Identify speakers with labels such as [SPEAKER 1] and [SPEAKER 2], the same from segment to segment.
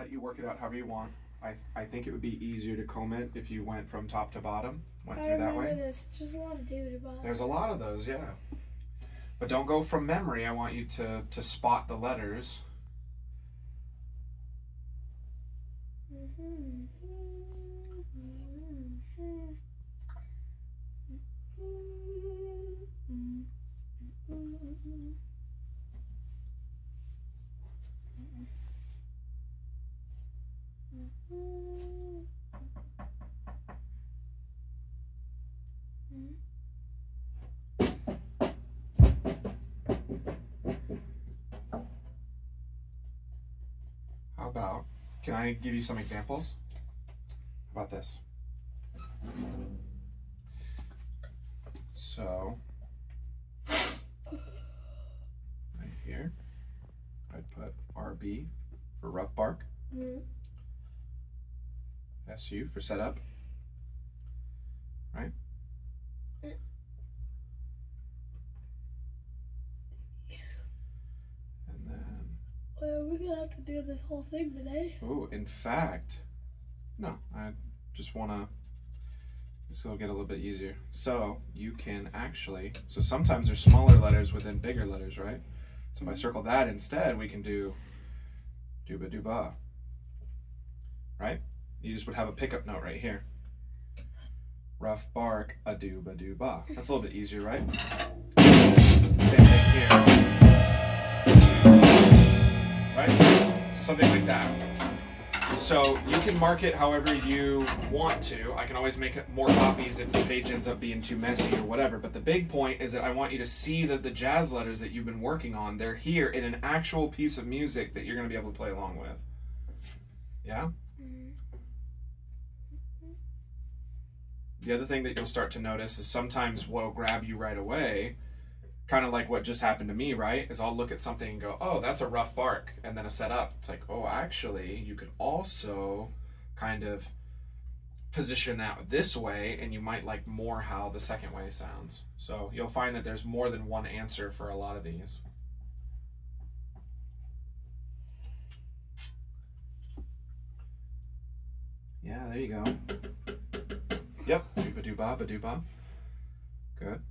[SPEAKER 1] let you work it out however you want. I think it would be easier to comb it if you went from top to bottom, went through that way.
[SPEAKER 2] There's just a lot of doo-doo balls.
[SPEAKER 1] There's a lot of those, yeah. But don't go from memory. I want you to spot the letters. How about, can I give you some examples? How about this? So, right here, I'd put RB for rough bark, SU for setup, right? And then...
[SPEAKER 2] Well, we're gonna have to do this whole thing today.
[SPEAKER 1] Oh, in fact, no, I just wanna, this will get a little bit easier. So you can actually, so sometimes there's smaller letters within bigger letters, right? So if I circle that instead, we can do dooba dooba, right? You just would have a pickup note right here. Rough bark, a dooba dooba. That's a little bit easier, right? Same thing here. Right? Something like that. So you can mark it however you want to. I can always make it more copies if the page ends up being too messy or whatever. But the big point is that I want you to see that the jazz letters that you've been working on, they're here in an actual piece of music that you're going to be able to play along with. Yeah? The other thing that you'll start to notice is sometimes what'll grab you right away, kind of like what just happened to me, right? Is I'll look at something and go, oh, that's a rough bark, and then a setup. It's like, oh, actually, you could also kind of position that this way, and you might like more how the second way sounds. So you'll find that there's more than one answer for a lot of these. Yeah, there you go. Yep, dooba-dooba, ba-dooba. Good.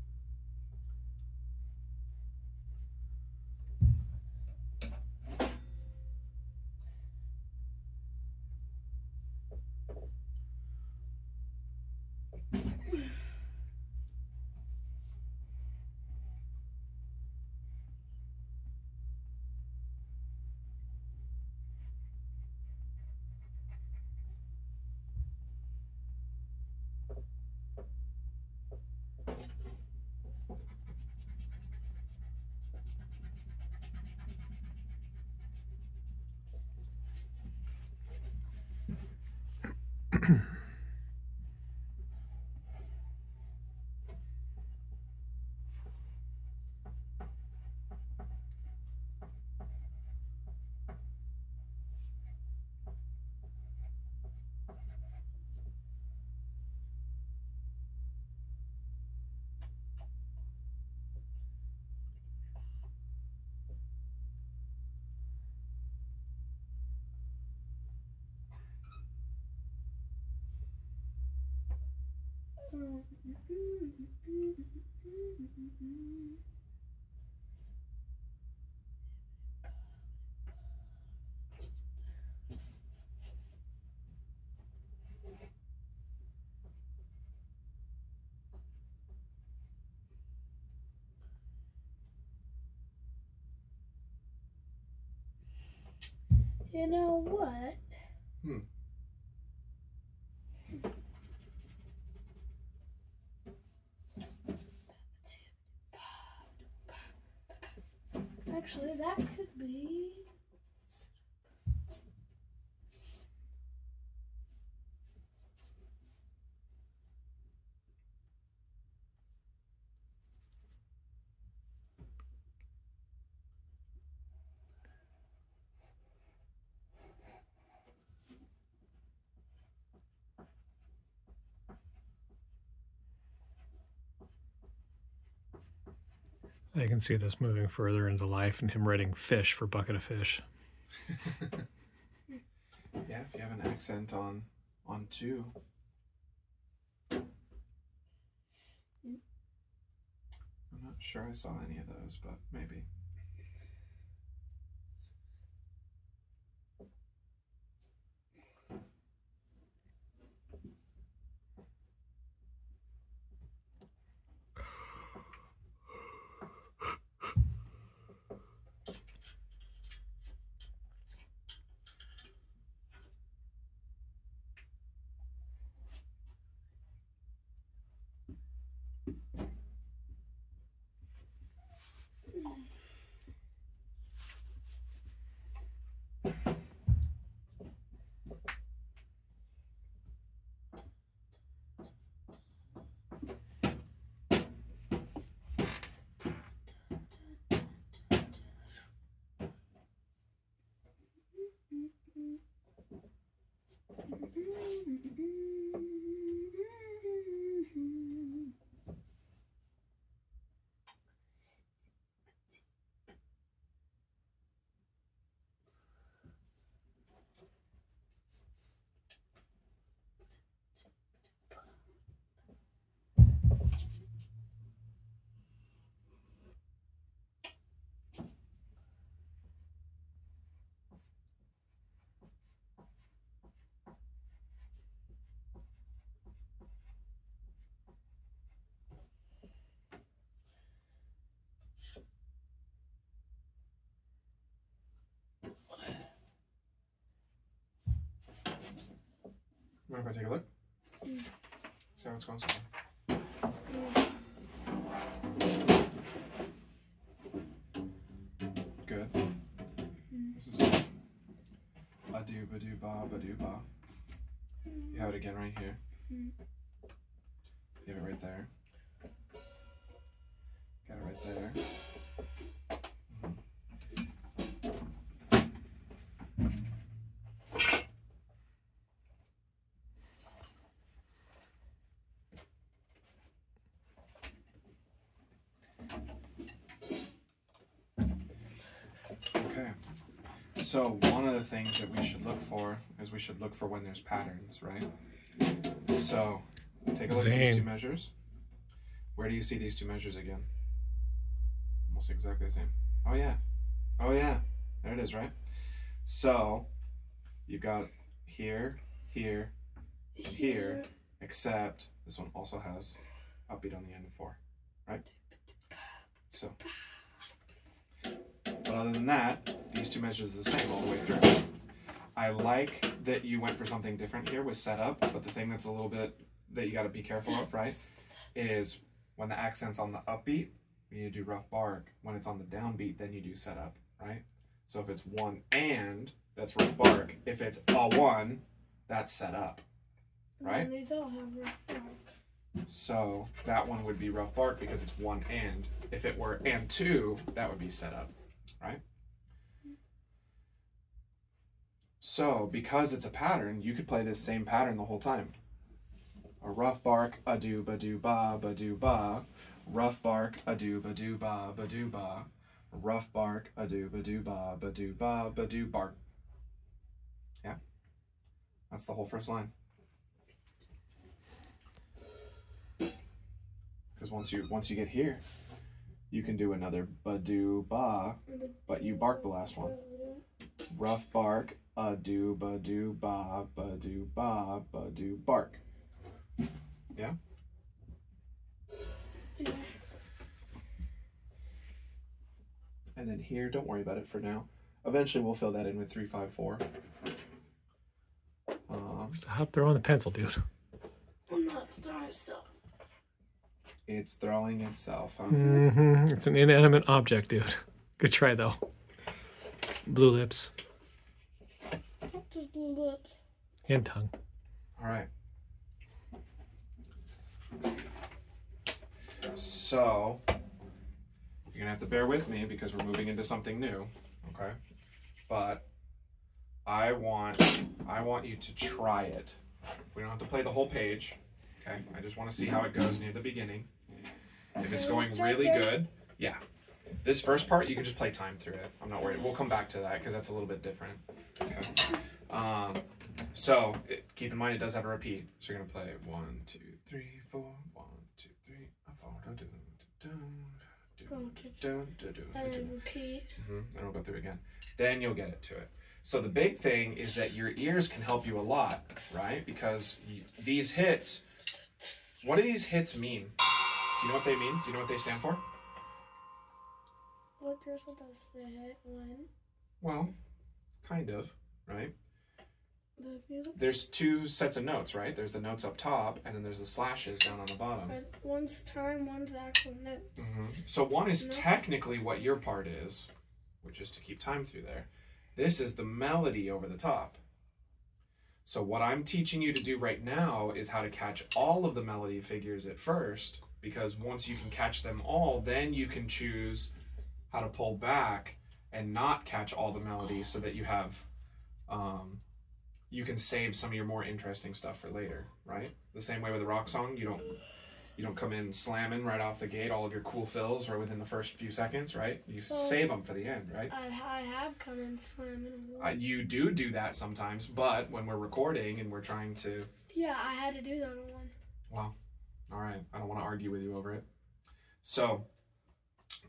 [SPEAKER 2] You know what? Actually, that could be...
[SPEAKER 3] I can see this moving further into life and him writing fish for bucket of fish.
[SPEAKER 1] Yeah, if you have an accent on two. I'm not sure I saw any of those, but maybe. Mind if I take a look? See how it's going so far. Good. This is good. Ba-do, ba-do, ba, ba-do, ba. You have it again right here. You have it right there. Got it right there. Okay, so one of the things that we should look for is we should look for when there's patterns, right? So take a look at these two measures. Where do you see these two measures again? Almost exactly the same. Oh yeah, oh yeah, there it is, right? So you've got here, here, and here, except this one also has upbeat on the end of 4, right? So, but other than that, these two measures are the same all the way through. I like that you went for something different here with setup, but the thing that's a little bit that you got to be careful of, right, is when the accent's on the upbeat, you need to do rough bark. When it's on the downbeat, then you do setup, right? So if it's 1 and, that's rough bark. If it's a 1, that's set up, right?
[SPEAKER 2] And these all have rough bark.
[SPEAKER 1] So that one would be rough bark because it's 1 and. If it were and 2, that would be set up, right? So because it's a pattern, you could play this same pattern the whole time. A rough bark, a do ba do ba ba do ba. Rough bark, a do ba do ba ba do ba. Rough bark, a do ba do ba ba do ba ba do bark. Yeah, that's the whole first line. Because once you get here, you can do another ba do ba, but you bark the last one. Rough bark, a do ba do ba ba do ba ba do bark. Yeah?
[SPEAKER 2] Yeah.
[SPEAKER 1] And then here, don't worry about it for now. Eventually we'll fill that in with 3, 5, 4.
[SPEAKER 3] Stop throwing the pencil, dude.
[SPEAKER 2] I'm not throwing myself.
[SPEAKER 1] It's throwing itself, huh?
[SPEAKER 3] It's an inanimate object, dude. Good try, though. Blue lips.
[SPEAKER 2] Just blue lips.
[SPEAKER 3] And tongue.
[SPEAKER 1] All right. So, you're going to have to bear with me because we're moving into something new, okay? But I want you to try it. We don't have to play the whole page, okay? I just want to see how it goes near the beginning. If it's going really good, yeah. This first part, you can just play time through it. I'm not worried. We'll come back to that because that's a little bit different. Okay. So keep in mind it does have a repeat. So you're gonna play 1, 2, 3, 4, 1, 2, 3, 4,
[SPEAKER 2] And then repeat.
[SPEAKER 1] and we'll go through it again. Then you'll get it to it. So the big thing is that your ears can help you a lot, right? Because these hits, what do these hits mean? Do you know what they mean? Do you know what they stand for?
[SPEAKER 2] What you're supposed to hit when?
[SPEAKER 1] Well, kind of, right?
[SPEAKER 2] The music?
[SPEAKER 1] There's two sets of notes, right? There's the notes up top, and then there's the slashes down on the bottom.
[SPEAKER 2] But one's time, one's actual notes.
[SPEAKER 1] So one is technically what your part is, which is to keep time through there. This is the melody over the top. So what I'm teaching you to do right now is how to catch all of the melody figures at first, because once you can catch them all, then you can choose how to pull back and not catch all the melodies so that you have, you can save some of your more interesting stuff for later, right? The same way with a rock song, you don't come in slamming right off the gate, all of your cool fills right within the first few seconds, right? You save them for the end, right?
[SPEAKER 2] I have come in slamming.
[SPEAKER 1] You do that sometimes, but when we're recording and we're trying to...
[SPEAKER 2] Yeah, I had to do that on one.
[SPEAKER 1] Well, all right. I don't want to argue with you over it. So,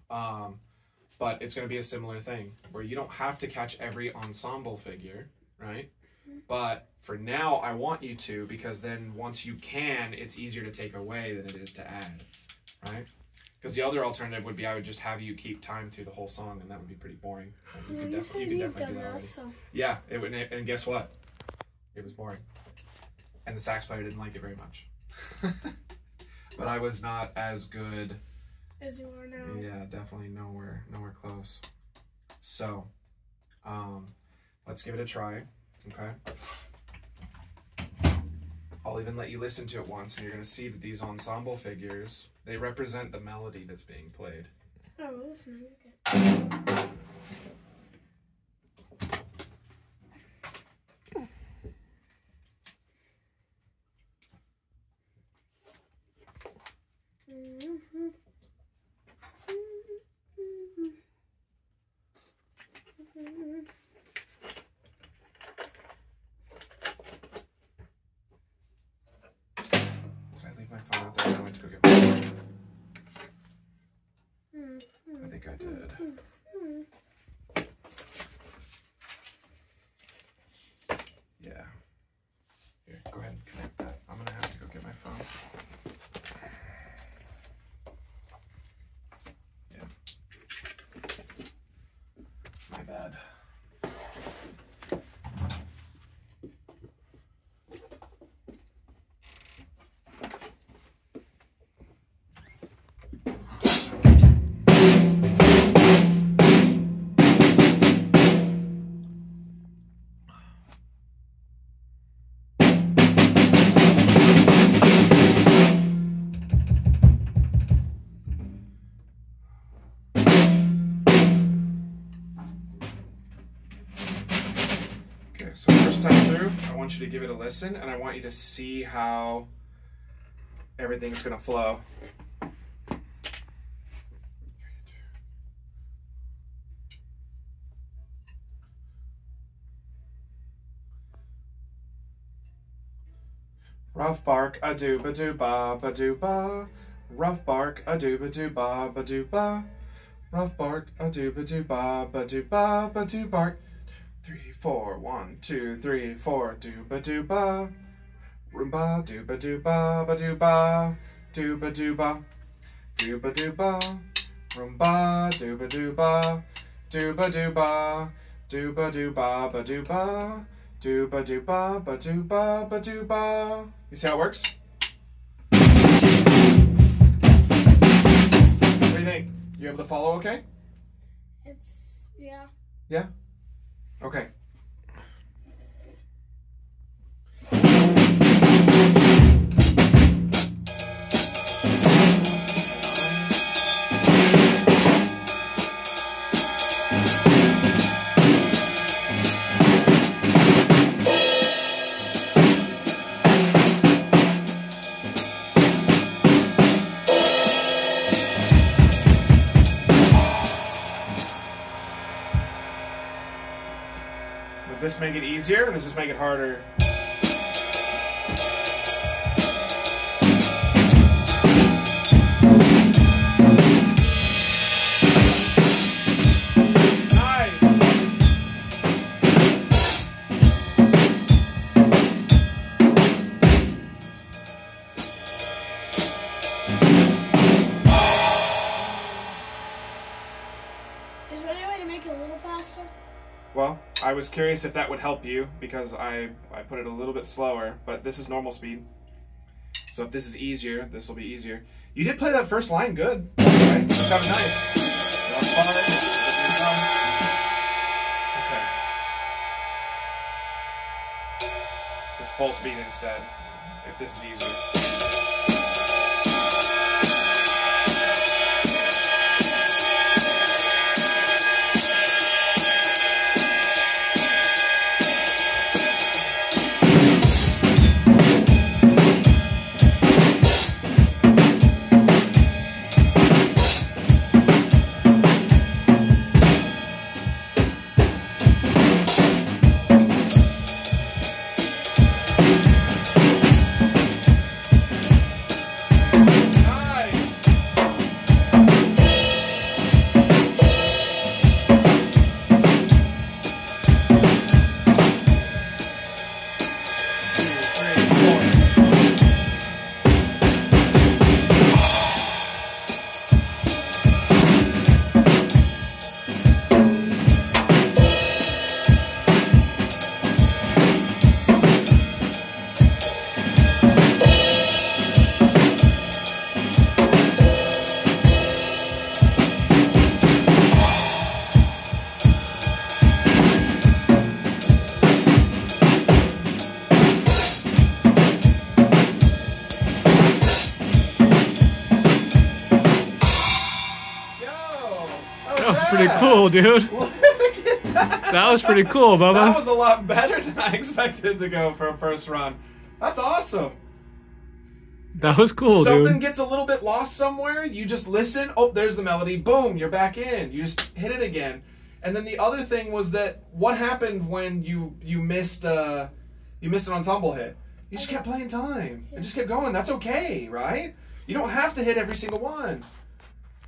[SPEAKER 1] but it's going to be a similar thing where you don't have to catch every ensemble figure, right? But for now, I want you to, because then once you can, it's easier to take away than it is to add, right? Because the other alternative would be I would just have you keep time through the whole song, and that would be pretty boring.
[SPEAKER 2] You could definitely do that already. So.
[SPEAKER 1] Yeah, it would, and guess what? It was boring. And the sax player didn't like it very much. But I was not as good
[SPEAKER 2] as you are now.
[SPEAKER 1] Yeah, definitely nowhere close. So, let's give it a try. Okay. I'll even let you listen to it once, and you're going to see that these ensemble figures, they represent the melody that's being played.
[SPEAKER 2] Oh, listen, okay.
[SPEAKER 1] My phone out there and I went to go get my phone. I think I did. Yeah. Here, go ahead and connect that. I'm gonna have to go get my phone. Yeah. My bad. So first time through, I want you to give it a listen, and I want you to see how everything's gonna flow. Rough bark, a dooba dooba ba dooba. Rough bark, a dooba dooba ba dooba. Rough bark, a dooba dooba ba dooba ba doo bark. 3, 4, 1, 2, 3, 4, dooba dooba. Roomba dooba dooba ba dooba. Dooba dooba. Dooba dooba. Roomba dooba dooba. Dooba dooba. Dooba dooba ba dooba. Dooba dooba ba dooba ba dooba. You see how it works? What do you think? You able to follow okay?
[SPEAKER 2] It's, yeah.
[SPEAKER 1] Yeah? Okay. Would this make it easier, or does this make it harder? was curious if that would help you because I put it a little bit slower, but this is normal speed. So if this is easier, this will be easier. You did play that first line good, right? It sounded nice. Okay. Just full speed instead, if this is easier.
[SPEAKER 3] That was pretty cool, dude. That was pretty cool, Bubba.
[SPEAKER 1] That was a lot better than I expected to go for a first run. That's awesome.
[SPEAKER 3] That was cool,
[SPEAKER 1] Something
[SPEAKER 3] dude.
[SPEAKER 1] gets a little bit lost somewhere, you just listen. Oh, there's the melody. Boom, you're back in. You just hit it again. And then the other thing was that what happened when you missed an ensemble hit? You just kept playing time. It just kept going. That's okay, right? You don't have to hit every single one.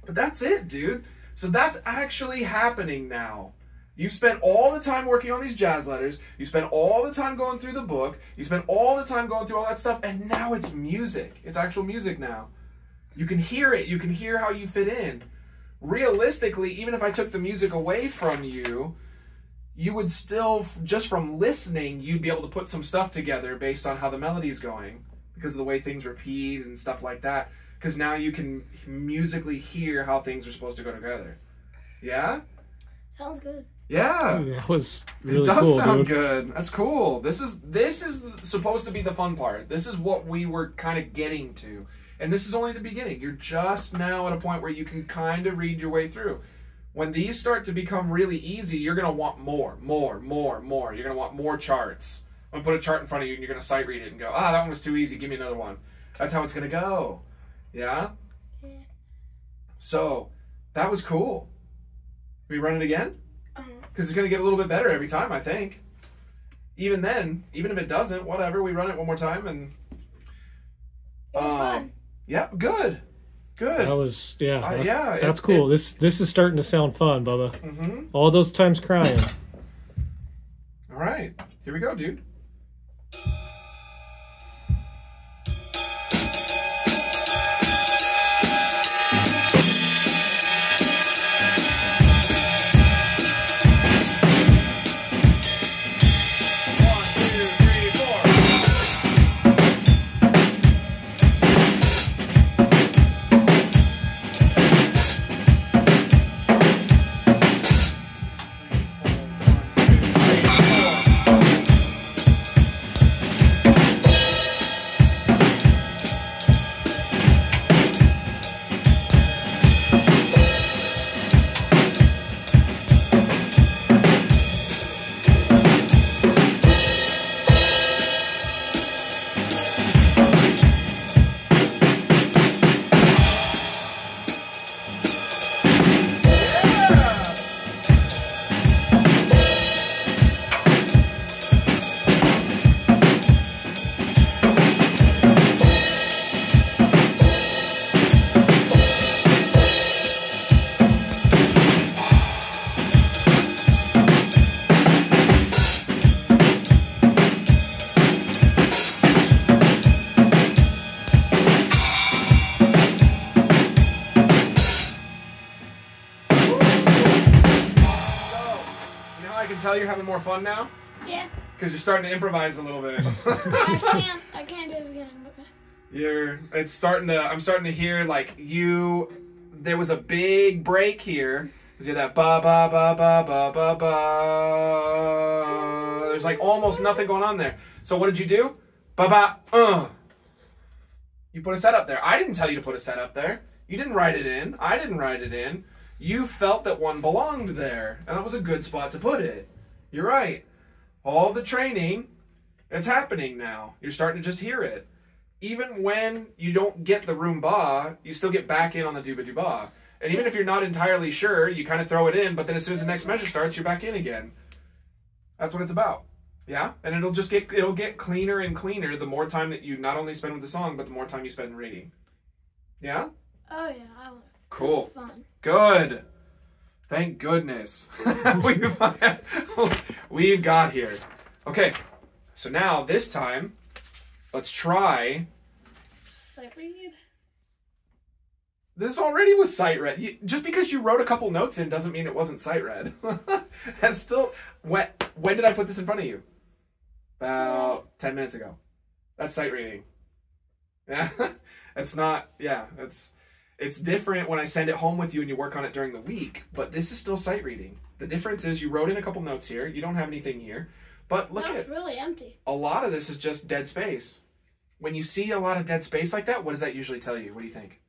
[SPEAKER 1] But that's it, dude. So that's actually happening now. You spent all the time working on these jazz letters. You spent all the time going through the book. You spent all the time going through all that stuff. And now it's music. It's actual music now. You can hear it. You can hear how you fit in. Realistically, even if I took the music away from you, you would still, just from listening, you'd be able to put some stuff together based on how the melody's going. Because of the way things repeat and stuff like that. Because now you can musically hear how things are supposed to go together. Yeah?
[SPEAKER 2] Sounds good.
[SPEAKER 1] Yeah.
[SPEAKER 3] That was really
[SPEAKER 1] It does
[SPEAKER 3] cool,
[SPEAKER 1] sound
[SPEAKER 3] dude.
[SPEAKER 1] good. That's cool. This is supposed to be the fun part. This is what we were kind of getting to. And this is only the beginning. You're just now at a point where you can kind of read your way through. When these start to become really easy, you're going to want more. You're going to want more charts. I'm going to put a chart in front of you and you're going to sight read it and go, that one was too easy. Give me another one. That's how it's going to go. Yeah?
[SPEAKER 2] Yeah.
[SPEAKER 1] So, that was cool. We run it again?
[SPEAKER 2] Uh-huh.
[SPEAKER 1] Because it's going to get a little bit better every time, I think. Even then, even if it doesn't, whatever, we run it one more time and...
[SPEAKER 2] It was fun.
[SPEAKER 1] Yeah, good. Good.
[SPEAKER 3] That was, yeah.
[SPEAKER 1] Yeah.
[SPEAKER 3] That's cool. This is starting to sound fun, Bubba.
[SPEAKER 1] Mm-hmm.
[SPEAKER 3] All those times crying.
[SPEAKER 1] All right. Here we go, dude. having more fun now?
[SPEAKER 2] Yeah.
[SPEAKER 1] Because you're starting to improvise a little bit.
[SPEAKER 2] I can't do the beginning. But...
[SPEAKER 1] I'm starting to hear like there was a big break here. Because you hear that ba ba ba ba ba ba ba. There's like almost nothing going on there. So what did you do? Ba ba You put a set up there. I didn't tell you to put a set up there. You didn't write it in. I didn't write it in. You felt that one belonged there, and that was a good spot to put it. You're right. All the training, it's happening now. You're starting to just hear it. Even when you don't get the room-ba, you still get back in on the dooba-doo-ba. And even if you're not entirely sure, you kind of throw it in, but then as soon as the next measure starts, you're back in again. That's what it's about. Yeah? And it'll get cleaner and cleaner the more time that you not only spend with the song, but the more time you spend reading. Yeah?
[SPEAKER 2] Oh, yeah.
[SPEAKER 1] Cool.
[SPEAKER 2] This is fun.
[SPEAKER 1] Good. Thank goodness. We've got here. Okay. So now, this time, let's try...
[SPEAKER 2] Sight read?
[SPEAKER 1] This already was sight read. Just because you wrote a couple notes in doesn't mean it wasn't sight read. That's still... When did I put this in front of you? About 10 minutes ago. That's sight reading. Yeah. It's not... Yeah. It's different when I send it home with you and you work on it during the week, but this is still sight reading. The difference is you wrote in a couple notes here. You don't have anything here. But look at it.
[SPEAKER 2] It's really empty.
[SPEAKER 1] A lot of this is just dead space. When you see a lot of dead space like that, what does that usually tell you? What do you think?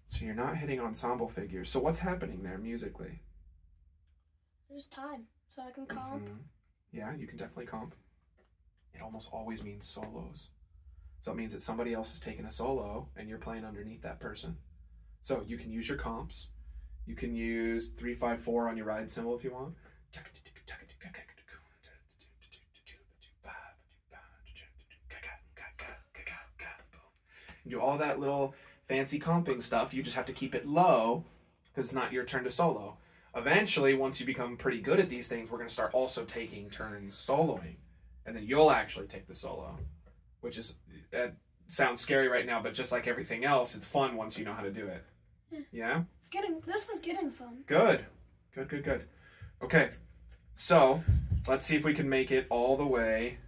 [SPEAKER 1] So you're not hitting ensemble figures. So what's happening there musically?
[SPEAKER 2] There's time, so I can comp.
[SPEAKER 1] Mm-hmm. Yeah, you can definitely comp. It almost always means solos. So it means that somebody else is taking a solo and you're playing underneath that person. So you can use your comps. You can use 3-5-4 on your ride cymbal if you want. Do all that little fancy comping stuff. You just have to keep it low because it's not your turn to solo. Eventually, once you become pretty good at these things, we're going to start also taking turns soloing. And then you'll actually take the solo, which is, sounds scary right now, but just like everything else, it's fun once you know how to do it. Yeah?
[SPEAKER 2] This is getting fun.
[SPEAKER 1] Good. Good. Okay. So, let's see if we can make it all the way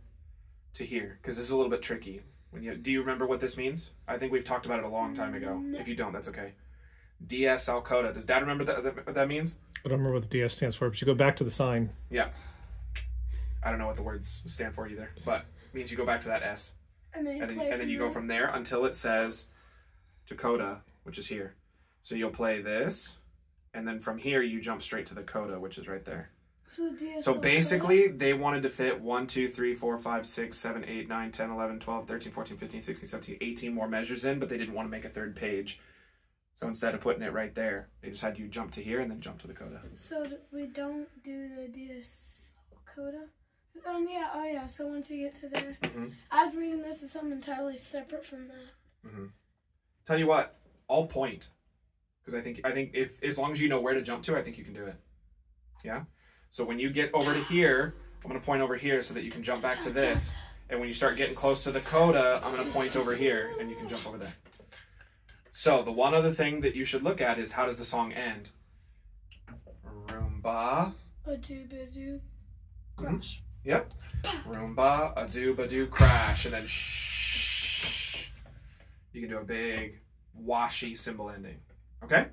[SPEAKER 1] to here, because this is a little bit tricky. Do you remember what this means? I think we've talked about it a long time ago.
[SPEAKER 2] No.
[SPEAKER 1] If you don't, that's okay. DS al coda. Does Dad remember what that means?
[SPEAKER 3] I don't remember what the DS stands for, but you go back to the sign.
[SPEAKER 1] Yeah. I don't know what the words stand for either, but it means you go back to that S.
[SPEAKER 2] And then
[SPEAKER 1] you go from there until it says to coda, which is here. So you'll play this, and then from here you jump straight to the coda, which is right there. So basically, they wanted to fit 1, 2, 3, 4, 5, 6, 7, 8, 9, 10, 11, 12, 13, 14, 15, 16, 17, 18 more measures in, but they didn't want to make a third page. So instead of putting it right there, they just had you jump to here and then jump to the coda.
[SPEAKER 2] So we don't do the DS coda? Yeah, so once you get to there, I was reading this as something entirely separate from that.
[SPEAKER 1] Tell you what, I'll point. Because I think if as long as you know where to jump to, I think you can do it. Yeah? So when you get over to here, I'm going to point over here so that you can jump back to this. And when you start getting close to the coda, I'm going to point over here and you can jump over there. So the one other thing that you should look at is how does the song end? Roomba.
[SPEAKER 2] A doo-ba-doo. Crash.
[SPEAKER 1] Yep. Roomba, a doo-ba-doo, crash. And then shh. You can do a big washy cymbal ending. Okay?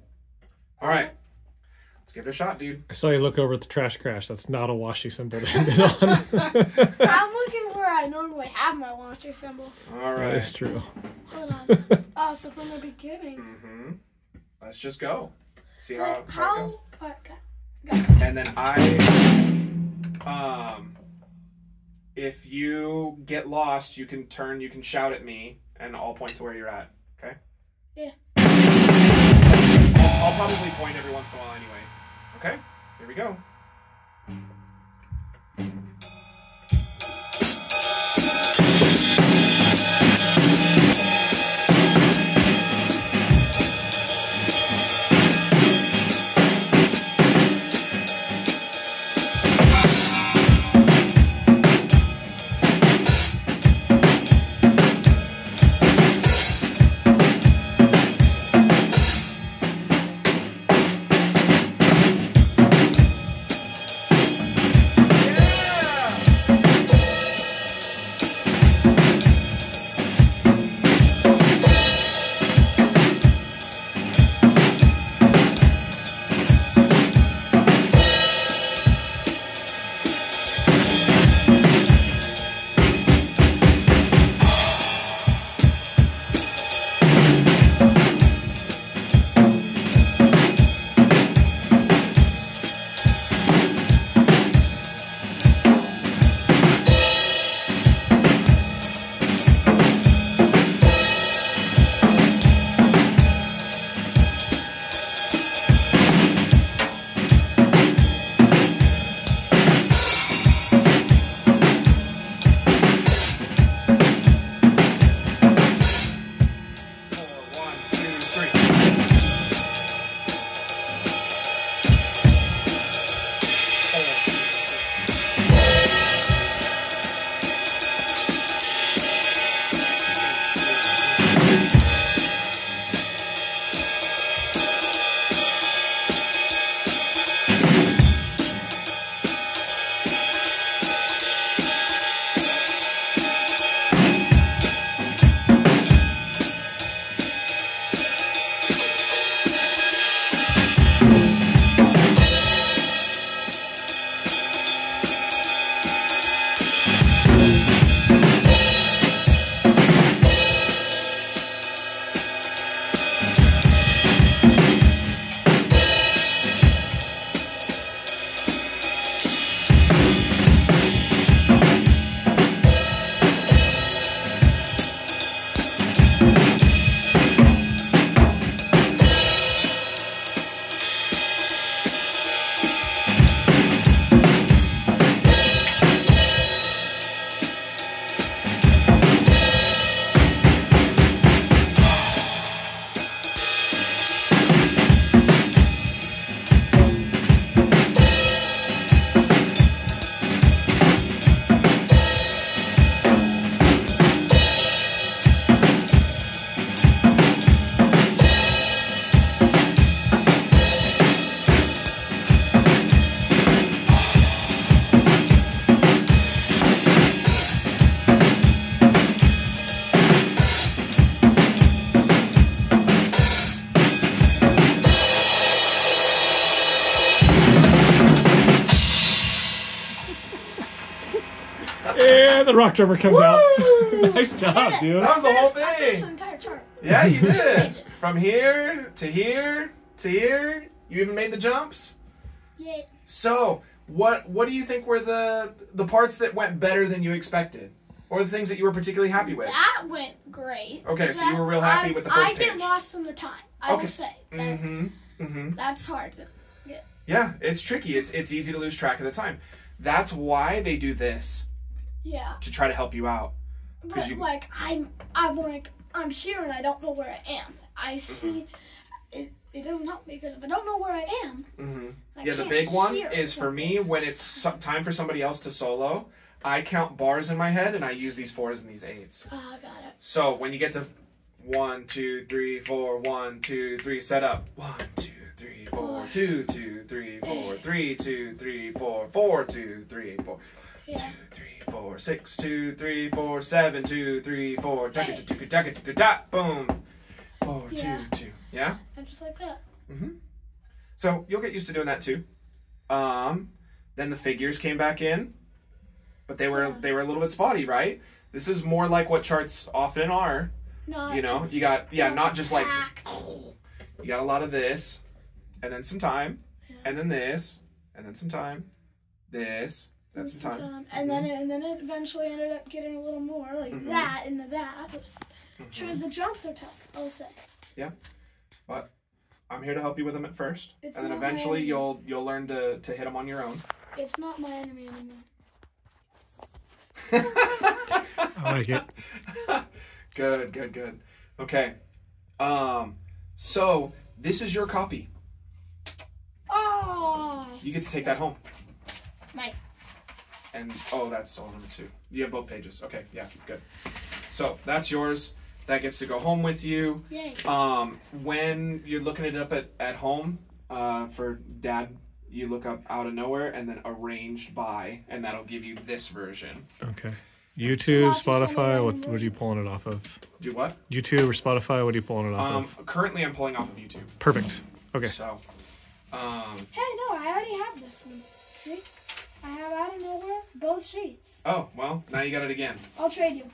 [SPEAKER 1] All right. Let's give it a shot, dude.
[SPEAKER 3] I saw you look over at the trash crash. That's not a washy symbol to end it on.
[SPEAKER 2] I'm looking where I normally have my washer symbol.
[SPEAKER 1] All right.
[SPEAKER 3] That is true.
[SPEAKER 2] Hold on. Oh, so from the beginning.
[SPEAKER 1] Let's just go. See how it goes.
[SPEAKER 2] Go.
[SPEAKER 1] And then if you get lost, you can shout at me, and I'll point to where you're at. Okay?
[SPEAKER 2] Yeah.
[SPEAKER 1] I'll probably point every once in a while anyway. Okay? Here we go.
[SPEAKER 3] And the rock drummer comes out. Nice job, dude.
[SPEAKER 1] That was the whole
[SPEAKER 2] I finished
[SPEAKER 1] thing.
[SPEAKER 2] an entire chart.
[SPEAKER 1] Yeah, you did.
[SPEAKER 2] Pages.
[SPEAKER 1] From here to here to here. You even made the jumps.
[SPEAKER 2] Yay.
[SPEAKER 1] So, what do you think were the parts that went better than you expected? Or the things that you were particularly happy with?
[SPEAKER 2] That went great.
[SPEAKER 1] Okay, so you were real happy with the first
[SPEAKER 2] I
[SPEAKER 1] page.
[SPEAKER 2] get lost in the time. I will say. That,
[SPEAKER 1] Mm-hmm.
[SPEAKER 2] That's hard to get.
[SPEAKER 1] Yeah, it's tricky. It's easy to lose track of the time. That's why they do this,
[SPEAKER 2] Yeah.
[SPEAKER 1] to try to help you out.
[SPEAKER 2] But
[SPEAKER 1] you-
[SPEAKER 2] like I'm here and I don't know where I am. I see it doesn't help me because if I don't know where I am, I
[SPEAKER 1] Yeah, the
[SPEAKER 2] can't
[SPEAKER 1] big one
[SPEAKER 2] hear
[SPEAKER 1] is for
[SPEAKER 2] what
[SPEAKER 1] me
[SPEAKER 2] it's
[SPEAKER 1] when it's time for somebody else to solo. I count bars in my head and I use these 4s and these 8s.
[SPEAKER 2] Oh, I got it.
[SPEAKER 1] So when you get to 1, 2, 3, 4, 1, 2, 3, set up 1, 2, 3, 4, 2, 2, 3, 4, 3, 2, 3, 4, 4, 2, 3, 4, 2,
[SPEAKER 2] Yeah.
[SPEAKER 1] 3, 4, 6, 2, 3, 4, 7, 2, 3, 4, boom. 4, 2,
[SPEAKER 2] Yeah.
[SPEAKER 1] 2. Yeah?
[SPEAKER 2] I'm just like that.
[SPEAKER 1] So you'll get used to doing that too. Then the figures came back in, but they were a little bit spotty, right? This is more like what charts often are.
[SPEAKER 2] Not
[SPEAKER 1] You know,
[SPEAKER 2] just-
[SPEAKER 1] you got not just like
[SPEAKER 2] packed.
[SPEAKER 1] you got a lot of this, and then some time, and then this, and then some time, this, then some time.
[SPEAKER 2] And then it eventually ended up getting a little more like that into that. It was, True, the jumps are tough. I'll say.
[SPEAKER 1] Yeah, but I'm here to help you with them at first,
[SPEAKER 2] It's
[SPEAKER 1] and then
[SPEAKER 2] not my
[SPEAKER 1] eventually
[SPEAKER 2] enemy.
[SPEAKER 1] you'll learn to hit them on your own.
[SPEAKER 2] It's not my enemy anymore.
[SPEAKER 3] I like it.
[SPEAKER 1] Good. Okay. So this is your copy.
[SPEAKER 2] Oh.
[SPEAKER 1] You get to take that home.
[SPEAKER 2] Mike.
[SPEAKER 1] And that's solo number 2. You have both pages. Okay, yeah, good. So that's yours. That gets to go home with you.
[SPEAKER 2] Yay.
[SPEAKER 1] When you're looking it up at home, for Dad, you look up Out of Nowhere and then Arranged By, and that'll give you this version.
[SPEAKER 3] Okay. YouTube,
[SPEAKER 2] watch this on the
[SPEAKER 3] Spotify,
[SPEAKER 2] random
[SPEAKER 3] what are you pulling it off of?
[SPEAKER 1] Do what?
[SPEAKER 3] YouTube or Spotify, what are you pulling it off of?
[SPEAKER 1] Currently I'm pulling off of YouTube.
[SPEAKER 3] Perfect. Okay.
[SPEAKER 1] So,
[SPEAKER 2] Hey, no, I already have this one. See? I have Out of Nowhere, both sheets.
[SPEAKER 1] oh, well, now you got it again.
[SPEAKER 2] I'll trade you.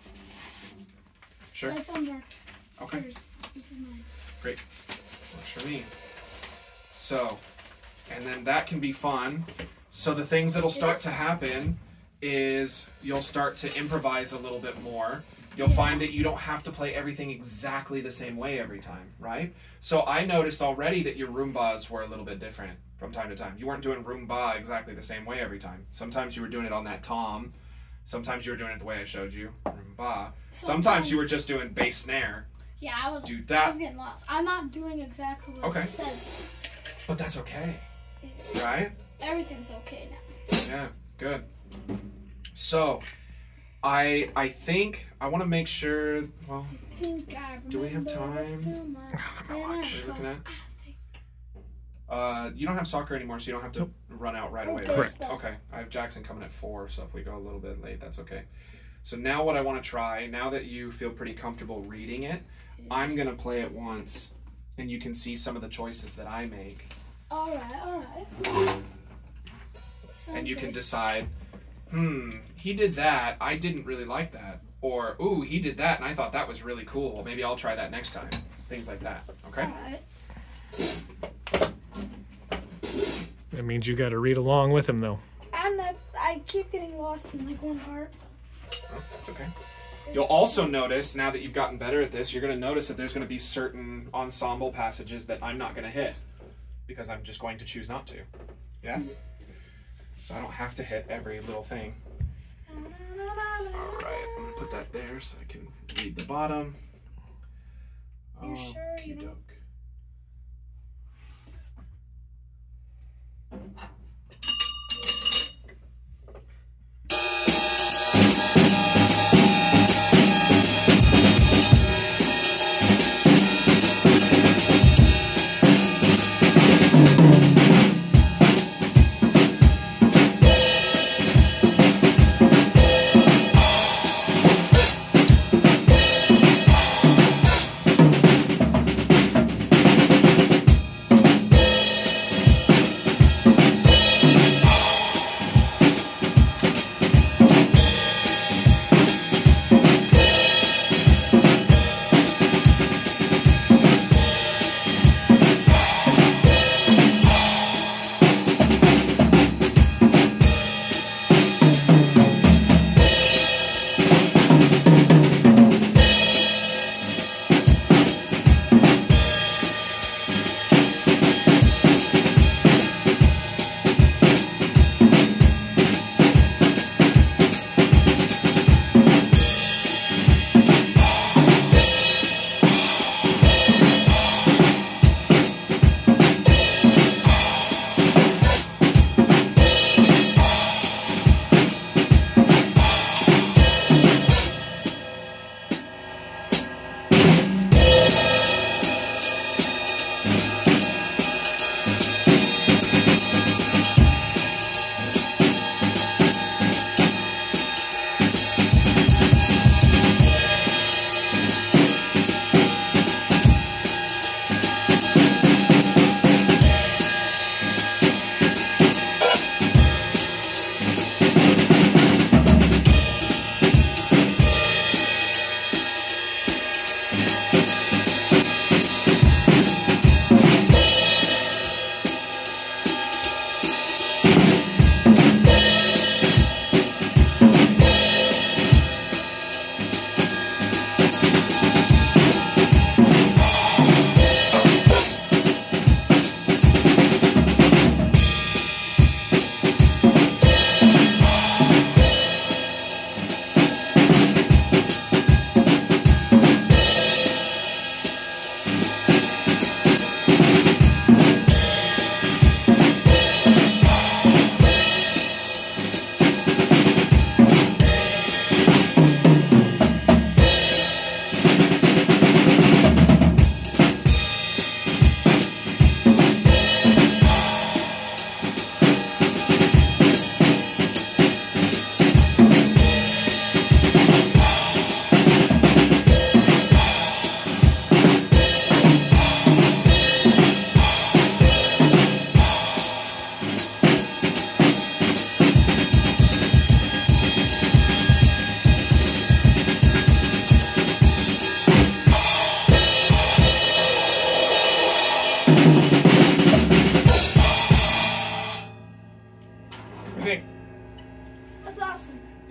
[SPEAKER 1] Sure.
[SPEAKER 2] That's unmarked.
[SPEAKER 1] Okay.
[SPEAKER 2] Yours. This is mine.
[SPEAKER 1] Great. Works for me. So, and then that can be fun. So the things that'll start to happen is you'll start to improvise a little bit more. You'll find that you don't have to play everything exactly the same way every time, right? So I noticed already that your Roombas were a little bit different from time to time. You weren't doing Roomba exactly the same way every time. Sometimes you were doing it on that tom. Sometimes you were doing it the way I showed you, Roomba. Sometimes you were just doing bass snare.
[SPEAKER 2] Yeah, I was
[SPEAKER 1] that.
[SPEAKER 2] getting lost. I'm not doing exactly what it says.
[SPEAKER 1] But that's okay, right?
[SPEAKER 2] Everything's okay now.
[SPEAKER 1] Yeah, good. So, I think I want to make sure. Well, do we have time?
[SPEAKER 3] Not much.
[SPEAKER 1] what are you looking at? You don't have soccer anymore, so you don't have to run out right away.
[SPEAKER 3] Correct.
[SPEAKER 1] Okay, I have Jackson coming at 4, so if we go a little bit late, that's okay. So now what I want to try, now that you feel pretty comfortable reading it, I'm gonna play it once, and you can see some of the choices that I make,
[SPEAKER 2] All right.
[SPEAKER 1] and you can decide. He did that. I didn't really like that. Or, ooh, he did that, and I thought that was really cool. Well, maybe I'll try that next time. Things like that. Okay.
[SPEAKER 2] All right.
[SPEAKER 3] That means you got to read along with him, though.
[SPEAKER 2] I keep getting lost in like one part. So.
[SPEAKER 1] Oh, that's okay. You'll also notice, now that you've gotten better at this, you're going to notice that there's going to be certain ensemble passages that I'm not going to hit because I'm just going to choose not to. Yeah? So I don't have to hit every little thing. Alright, I'm going to put that there so I can read the bottom.
[SPEAKER 2] You sure you don't-
[SPEAKER 1] Okey-doke.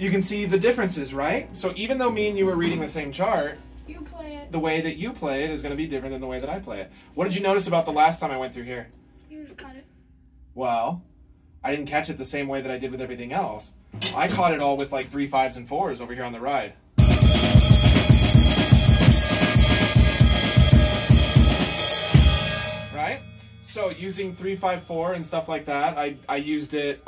[SPEAKER 1] you can see the differences, right? So even though me and you were reading the same chart,
[SPEAKER 2] You play it.
[SPEAKER 1] the way that you play it is going to be different than the way that I play it. What did you notice about the last time I went through here?
[SPEAKER 2] You just got it.
[SPEAKER 1] Well, I didn't catch it the same way that I did with everything else. I caught it all with like 3 5s and 4s over here on the ride. Right? So using 3 5 4 and stuff like that, I used it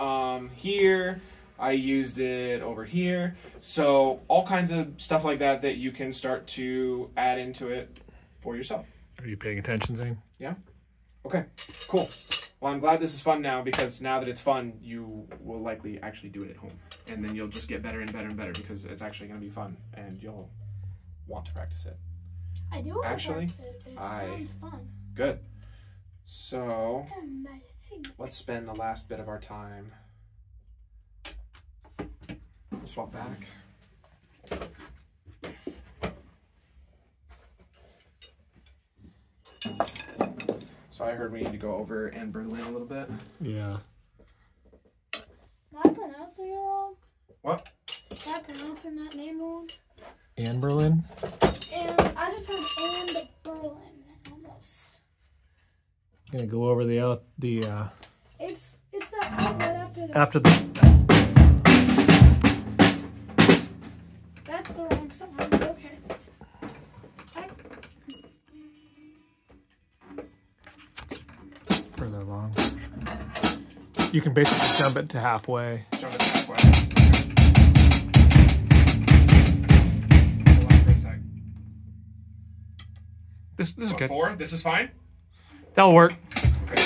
[SPEAKER 1] here. I used it over here. So all kinds of stuff like that that you can start to add into it for yourself.
[SPEAKER 3] Are you paying attention, Zane?
[SPEAKER 1] Yeah? Okay, cool. Well, I'm glad this is fun now, because now that it's fun, you will likely actually do it at home. And then you'll just get better and better and better, because it's actually going to be fun and you'll want to practice it.
[SPEAKER 2] I do want
[SPEAKER 1] Actually,
[SPEAKER 2] to practice it. It sounds fun.
[SPEAKER 1] Good. So,
[SPEAKER 2] And I think
[SPEAKER 1] let's spend the last bit of our time. We'll swap back. So I heard we need to go over Anne Berlin a little bit.
[SPEAKER 3] Yeah.
[SPEAKER 2] Am I pronouncing it wrong?
[SPEAKER 1] What?
[SPEAKER 2] Am I pronouncing that name wrong?
[SPEAKER 3] Anne Berlin?
[SPEAKER 2] And I just heard and Berlin almost.
[SPEAKER 3] Gonna go over the
[SPEAKER 2] It's that outlet after the.
[SPEAKER 3] after the
[SPEAKER 2] That's the wrong song. Okay.
[SPEAKER 3] further along. You can basically jump it to halfway.
[SPEAKER 1] Jump it halfway. Hold on for a sec.
[SPEAKER 3] This is
[SPEAKER 1] What,
[SPEAKER 3] good.
[SPEAKER 1] 4? This is fine?
[SPEAKER 3] That'll work.
[SPEAKER 1] Okay.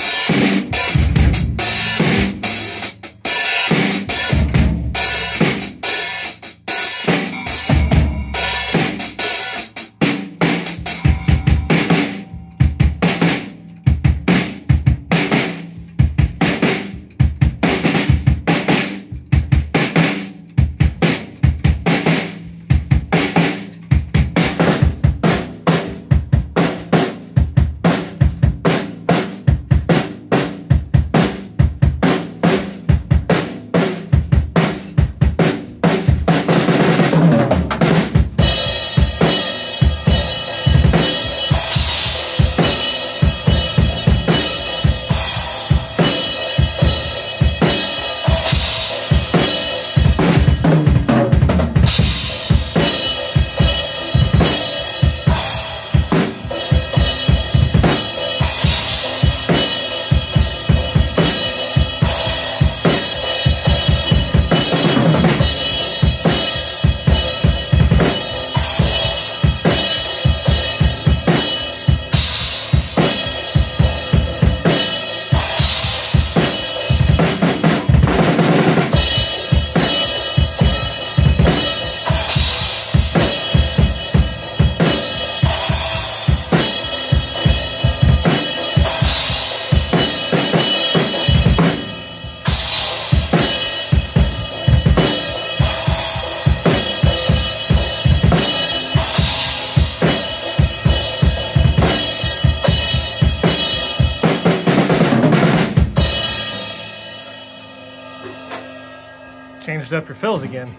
[SPEAKER 3] Changed up your fills again.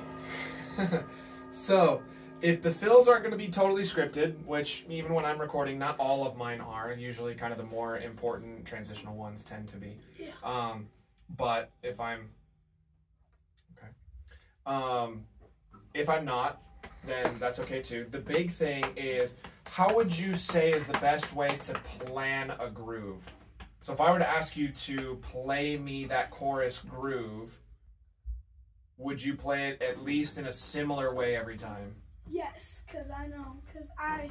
[SPEAKER 1] So, if the fills aren't going to be totally scripted, which even when I'm recording, not all of mine are, usually kind of the more important transitional ones tend to be.
[SPEAKER 2] Yeah.
[SPEAKER 1] But if I'm... Okay. If I'm not, then that's okay too. The big thing is, how would you say is the best way to plan a groove? So if I were to ask you to play me that chorus groove, would you play it at least in a similar way every time?
[SPEAKER 2] Yes, because I know. Because I.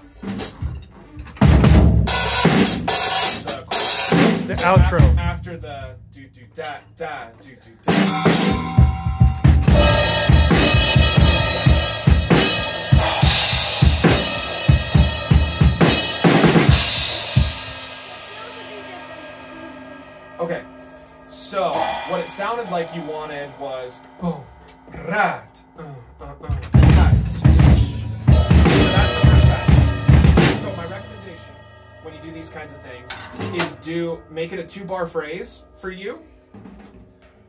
[SPEAKER 3] The outro.
[SPEAKER 1] After the do do da da do do da. Okay, so what it sounded like you wanted was boom, right, right. So that's the first time. So my recommendation when you do these kinds of things is make it a 2-bar phrase for you,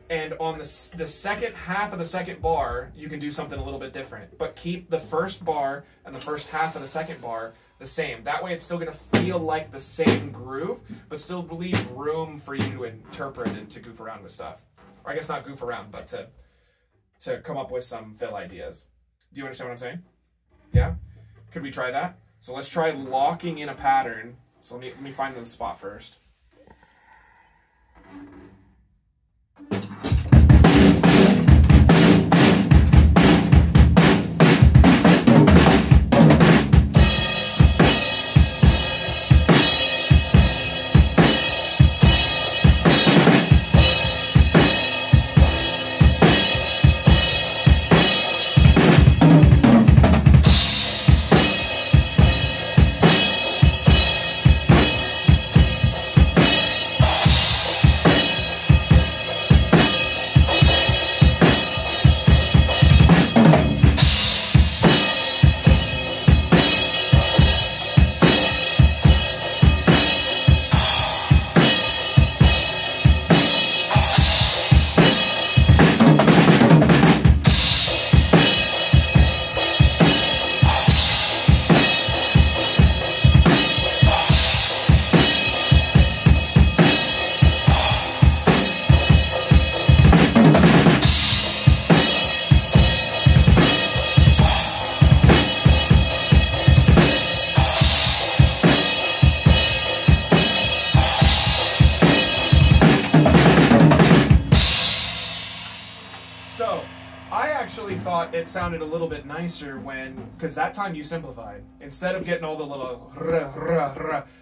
[SPEAKER 1] And on the second half of the second bar, you can do something a little bit different. But keep the first bar and the first half of the second bar the same. That way it's still going to feel like the same groove, but still leave room for you to interpret and to goof around with stuff. Or I guess not goof around, but to come up with some fill ideas. Do you understand what I'm saying? Yeah? Could we try that? So let's try locking in a pattern. So let me find the spot first. So, I actually thought it sounded a little bit nicer when, because that time you simplified. Instead of getting all the little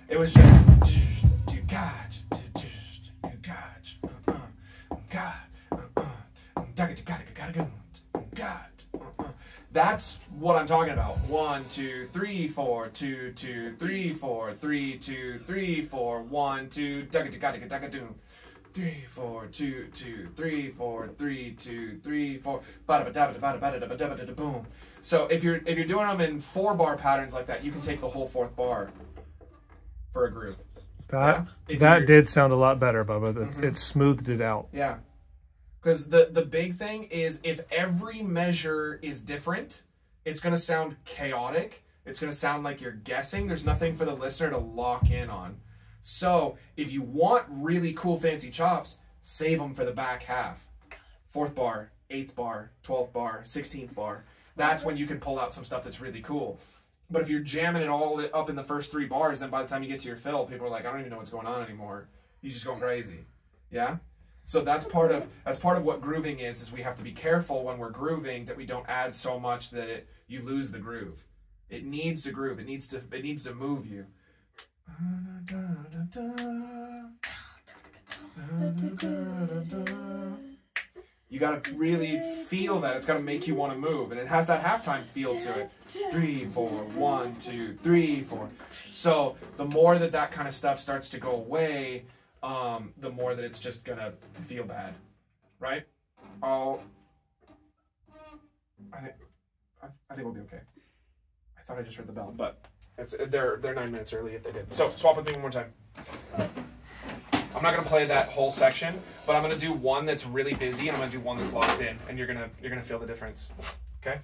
[SPEAKER 1] it was just That's what I'm talking about. 1, 2, 3, 4, 2, 2, 3, 4, 3, 2, 3, 4, 1, 2, 3, 4, 2, 2, 3, 4, 3, 2, 3, 4, boom. So if you're doing them in 4-bar patterns like that, you can take the whole 4th bar for a groove.
[SPEAKER 3] That did sound a lot better, Bubba. It smoothed it out.
[SPEAKER 1] Yeah. Because the big thing is if every measure is different, it's going to sound chaotic. It's going to sound like you're guessing. There's nothing for the listener to lock in on. So if you want really cool fancy chops, save them for the back half. 4th bar, 8th bar, 12th bar, 16th bar. That's when you can pull out some stuff that's really cool. But if you're jamming it all up in the first 3 bars, then by the time you get to your fill, people are like, I don't even know what's going on anymore. He's just going crazy. Yeah? So that's part of what grooving is we have to be careful when we're grooving that we don't add so much that you lose the groove. It needs to groove. It needs to move you. You gotta really feel that. It's gotta make you want to move, and it has that halftime feel to it. 3, 4, 1, 2, 3, 4. So the more that kind of stuff starts to go away, the more that it's just gonna feel bad, right? I think we'll be okay. I thought I just heard the bell, but they're 9 minutes early if they did. So swap with me one more time. I'm not gonna play that whole section, but I'm gonna do one that's really busy, and I'm gonna do one that's locked in, and you're gonna feel the difference. Okay?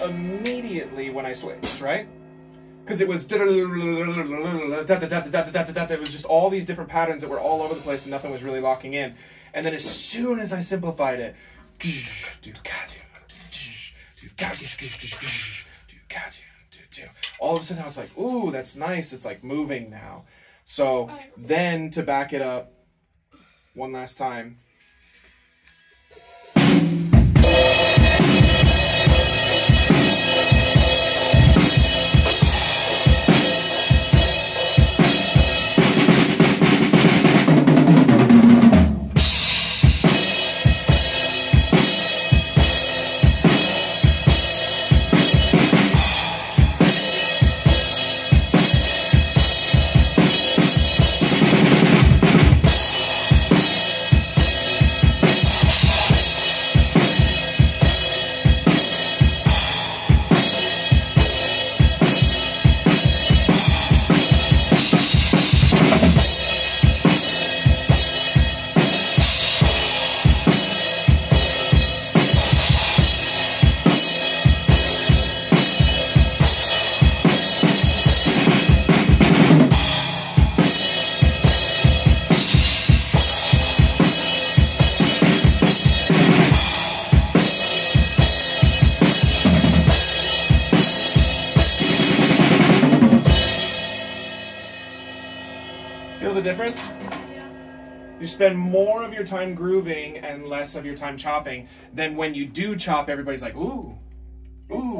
[SPEAKER 1] Immediately when I switched, right? Because it was it was just all these different patterns that were all over the place and nothing was really locking in. And then as soon as I simplified it, All of a sudden now it's like, ooh, that's nice. It's like moving now. So then to back it up one last time. Feel the difference? You spend more of your time grooving and less of your time chopping. Then when you do chop, everybody's like, ooh, ooh,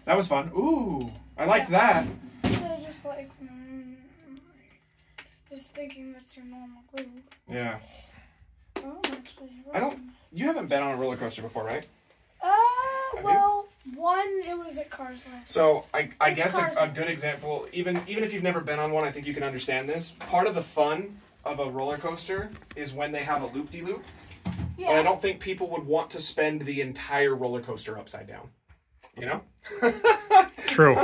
[SPEAKER 1] that was fun. Ooh, I liked that.
[SPEAKER 2] Instead of just like, just thinking that's your normal groove.
[SPEAKER 1] Yeah.
[SPEAKER 2] Oh, actually.
[SPEAKER 1] You haven't been on a roller coaster before, right?
[SPEAKER 2] Well, it was at Cars Land.
[SPEAKER 1] So I guess a good example, even if you've never been on one, I think you can understand this. Part of the fun of a roller coaster is when they have a loop-de-loop. Yeah. But I don't think people would want to spend the entire roller coaster upside down. You know?
[SPEAKER 3] True.